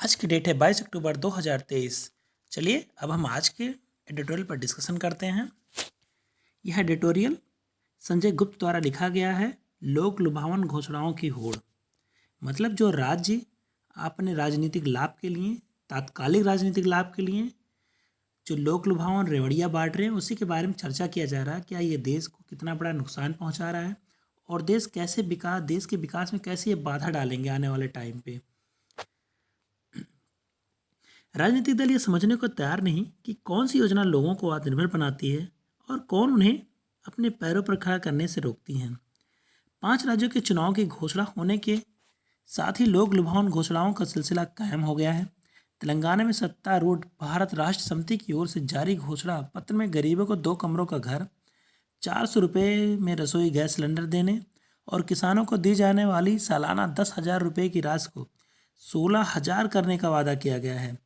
आज की डेट है 22 अक्टूबर 2023। चलिए अब हम आज के एडिटोरियल पर डिस्कशन करते हैं। यह एडिटोरियल संजय गुप्त द्वारा लिखा गया है। लोक लुभावन घोषणाओं की होड़, मतलब जो राज्य अपने राजनीतिक लाभ के लिए, तात्कालिक राजनीतिक लाभ के लिए जो लोक लुभावन रेवड़ियाँ बांट रहे हैं, उसी के बारे में चर्चा किया जा रहा है। क्या ये देश को कितना बड़ा नुकसान पहुंचा रहा है और देश के विकास में कैसे ये बाधा डालेंगे आने वाले टाइम पे। राजनीतिक दल ये समझने को तैयार नहीं कि कौन सी योजना लोगों को आत्मनिर्भर बनाती है और कौन उन्हें अपने पैरों पर खड़ा करने से रोकती है। 5 राज्यों के चुनाव की घोषणा होने के साथ ही लोक लुभावन घोषणाओं का सिलसिला कायम हो गया है। तेलंगाना में सत्तारूढ़ भारत राष्ट्र समिति की ओर से जारी घोषणा पत्र में गरीबों को 2 कमरों का घर, 400 रुपये में रसोई गैस सिलेंडर देने और किसानों को दी जाने वाली सालाना 10,000 रुपये की राशि को 16,000 करने का वादा किया गया है।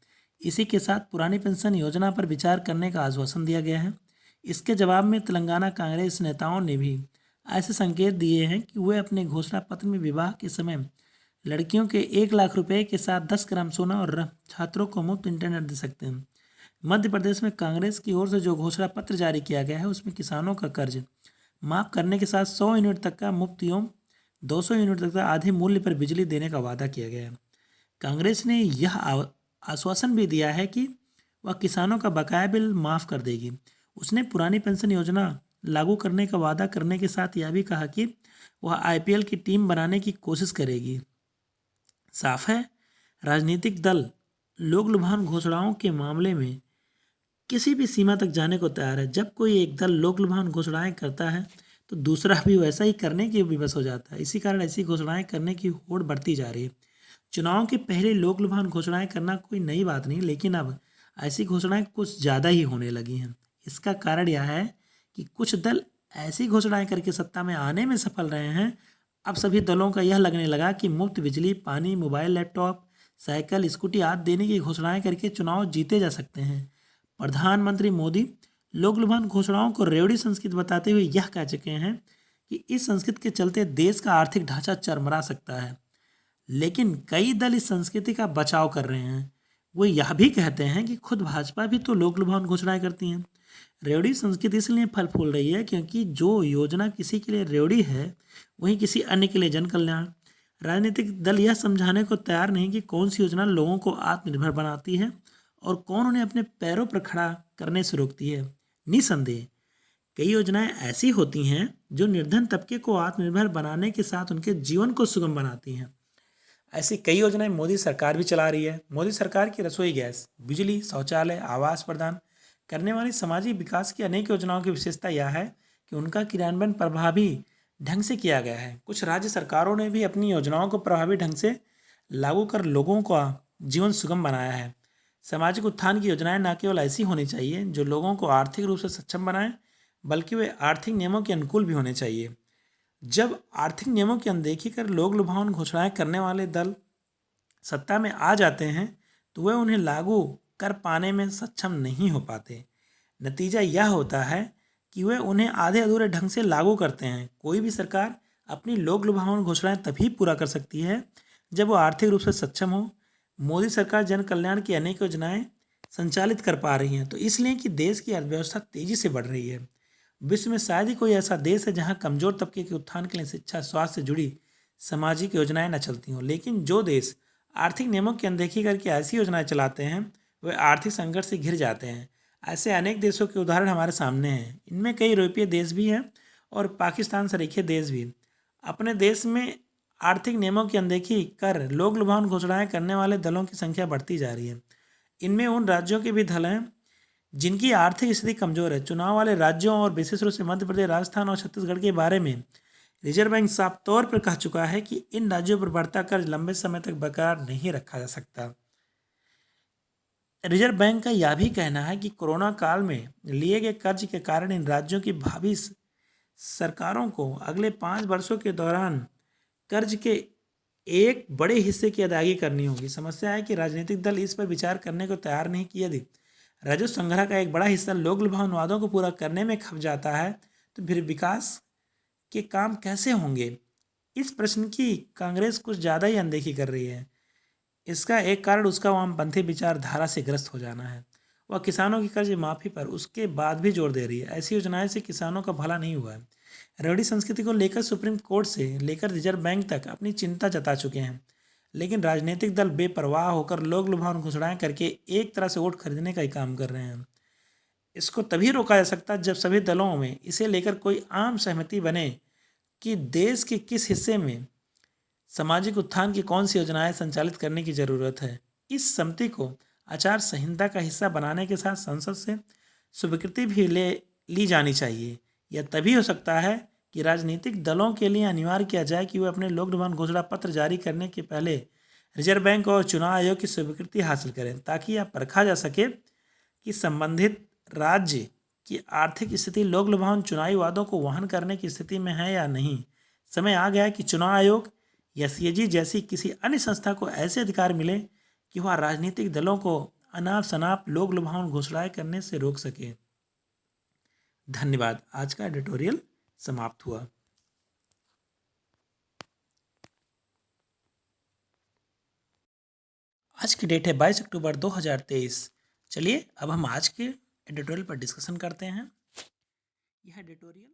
इसी के साथ पुरानी पेंशन योजना पर विचार करने का आश्वासन दिया गया है। इसके जवाब में तेलंगाना कांग्रेस नेताओं ने भी ऐसे संकेत दिए हैं कि वे अपने घोषणा पत्र में विवाह के समय लड़कियों के 1 लाख रुपए के साथ 10 ग्राम सोना और छात्रों को मुफ्त इंटरनेट दे सकते हैं। मध्य प्रदेश में कांग्रेस की ओर से जो घोषणा पत्र जारी किया गया है, उसमें किसानों का कर्ज माफ करने के साथ 100 यूनिट तक का मुफ्त एवं 200 यूनिट तक का आधे मूल्य पर बिजली देने का वादा किया गया है। कांग्रेस ने यह आश्वासन भी दिया है कि वह किसानों का बकाया बिल माफ़ कर देगी। उसने पुरानी पेंशन योजना लागू करने का वादा करने के साथ यह भी कहा कि वह आईपीएल की टीम बनाने की कोशिश करेगी। साफ है, राजनीतिक दल लोक लुभावन घोषणाओं के मामले में किसी भी सीमा तक जाने को तैयार है। जब कोई एक दल लोक लुभावन घोषणाएं करता है तो दूसरा भी वैसा ही करने की विवश हो जाता है। इसी कारण ऐसी घोषणाएं करने की होड़ बढ़ती जा रही है। चुनाव के पहले लोक लुभावन घोषणाएं करना कोई नई बात नहीं, लेकिन अब ऐसी घोषणाएं कुछ ज़्यादा ही होने लगी हैं। इसका कारण यह है कि कुछ दल ऐसी घोषणाएं करके सत्ता में आने में सफल रहे हैं। अब सभी दलों का यह लगने लगा कि मुफ्त बिजली, पानी, मोबाइल, लैपटॉप, साइकिल, स्कूटी आदि देने की घोषणाएं करके चुनाव जीते जा सकते हैं। प्रधानमंत्री मोदी लोक लुभावन घोषणाओं को रेवड़ी संस्कृति बताते हुए यह कह चुके हैं कि इस संस्कृति के चलते देश का आर्थिक ढांचा चरमरा सकता है। लेकिन कई दल इस संस्कृति का बचाव कर रहे हैं। वो यह भी कहते हैं कि खुद भाजपा भी तो लोक लुभावन घोषणाएं करती हैं। रेवड़ी संस्कृति इसलिए फल फूल रही है क्योंकि जो योजना किसी के लिए रेवड़ी है, वहीं किसी अन्य के लिए जन कल्याण। राजनीतिक दल यह समझाने को तैयार नहीं कि कौन सी योजना लोगों को आत्मनिर्भर बनाती है और कौन उन्हें अपने पैरों पर खड़ा करने से रोकती है। निसंदेह कई योजनाएं ऐसी होती हैं जो निर्धन तबके को आत्मनिर्भर बनाने के साथ उनके जीवन को सुगम बनाती हैं। ऐसी कई योजनाएं मोदी सरकार भी चला रही है। मोदी सरकार की रसोई गैस, बिजली, शौचालय, आवास प्रदान करने वाली सामाजिक विकास की अनेक योजनाओं की विशेषता यह है कि उनका क्रियान्वयन प्रभावी ढंग से किया गया है। कुछ राज्य सरकारों ने भी अपनी योजनाओं को प्रभावी ढंग से लागू कर लोगों का जीवन सुगम बनाया है। सामाजिक उत्थान की योजनाएं न केवल ऐसी होनी चाहिए जो लोगों को आर्थिक रूप से सक्षम बनाएं, बल्कि वे आर्थिक नियमों के अनुकूल भी होने चाहिए। जब आर्थिक नियमों की अनदेखी कर लोक लुभावन घोषणाएं करने वाले दल सत्ता में आ जाते हैं तो वे उन्हें लागू कर पाने में सक्षम नहीं हो पाते। नतीजा यह होता है कि वे उन्हें आधे अधूरे ढंग से लागू करते हैं। कोई भी सरकार अपनी लोक लुभावन घोषणाएं तभी पूरा कर सकती है जब वो आर्थिक रूप से सक्षम हो। मोदी सरकार जन कल्याण की अनेक योजनाएं संचालित कर पा रही हैं तो इसलिए कि देश की अर्थव्यवस्था तेजी से बढ़ रही है। विश्व में शायद ही कोई ऐसा देश है जहां कमजोर तबके के उत्थान के लिए शिक्षा, स्वास्थ्य से जुड़ी सामाजिक योजनाएं न चलती हों। लेकिन जो देश आर्थिक नियमों की अनदेखी करके ऐसी योजनाएं चलाते हैं वे आर्थिक संकट से घिर जाते हैं। ऐसे अनेक देशों के उदाहरण हमारे सामने हैं। इनमें कई यूरोपीय देश भी हैं और पाकिस्तान सरीखे देश भी। अपने देश में आर्थिक नियमों की अनदेखी कर लोक लुभावन घोषणाएं करने वाले दलों की संख्या बढ़ती जा रही है। इनमें उन राज्यों के भी दल हैं जिनकी आर्थिक स्थिति कमजोर है। चुनाव वाले राज्यों और विशेष रूप से मध्य प्रदेश, राजस्थान और छत्तीसगढ़ के बारे में रिजर्व बैंक साफ तौर पर कह चुका है कि इन राज्यों पर बढ़ता कर्ज लंबे समय तक बरकरार नहीं रखा जा सकता। रिजर्व बैंक का यह भी कहना है कि कोरोना काल में लिए गए कर्ज के कारण इन राज्यों की भावी सरकारों को अगले 5 वर्षों के दौरान कर्ज के एक बड़े हिस्से की अदायगी करनी होगी। समस्या है कि राजनीतिक दल इस पर विचार करने को तैयार नहीं कि यदि राजस्व संग्रह का एक बड़ा हिस्सा लोक लुभावन वादों को पूरा करने में खप जाता है तो फिर विकास के काम कैसे होंगे। इस प्रश्न की कांग्रेस कुछ ज़्यादा ही अनदेखी कर रही है। इसका एक कारण उसका वामपंथी विचारधारा से ग्रस्त हो जाना है। वह किसानों की कर्ज माफ़ी पर उसके बाद भी जोर दे रही है। ऐसी योजनाएं से किसानों का भला नहीं हुआ है। रेवड़ी संस्कृति को लेकर सुप्रीम कोर्ट से लेकर रिजर्व बैंक तक अपनी चिंता जता चुके हैं, लेकिन राजनीतिक दल बेपरवाह होकर लोग लुभावन घोषणाएं करके एक तरह से वोट खरीदने का ही काम कर रहे हैं। इसको तभी रोका जा सकता है जब सभी दलों में इसे लेकर कोई आम सहमति बने कि देश के किस हिस्से में सामाजिक उत्थान की कौन सी योजनाएं संचालित करने की जरूरत है। इस समिति को आचार संहिता का हिस्सा बनाने के साथ संसद से स्वीकृति भी ली जानी चाहिए। यह तभी हो सकता है कि राजनीतिक दलों के लिए अनिवार्य किया जाए कि वे अपने लोक निर्माण घोषणा पत्र जारी करने के पहले रिजर्व बैंक और चुनाव आयोग की स्वीकृति हासिल करें, ताकि यह परखा जा सके कि संबंधित राज्य की आर्थिक स्थिति लोक लुभावन चुनावी वादों को वहन करने की स्थिति में है या नहीं। समय आ गया कि चुनाव आयोग या सीएजी जैसी किसी अन्य संस्था को ऐसे अधिकार मिले कि वह राजनीतिक दलों को अनाप शनाप लोक लुभावन घोषणाएं करने से रोक सके। धन्यवाद। आज का एडिटोरियल समाप्त हुआ। आज की डेट है 22 अक्टूबर 2023। चलिए अब हम आज के एडिटोरियल पर डिस्कशन करते हैं। यह एडिटोरियल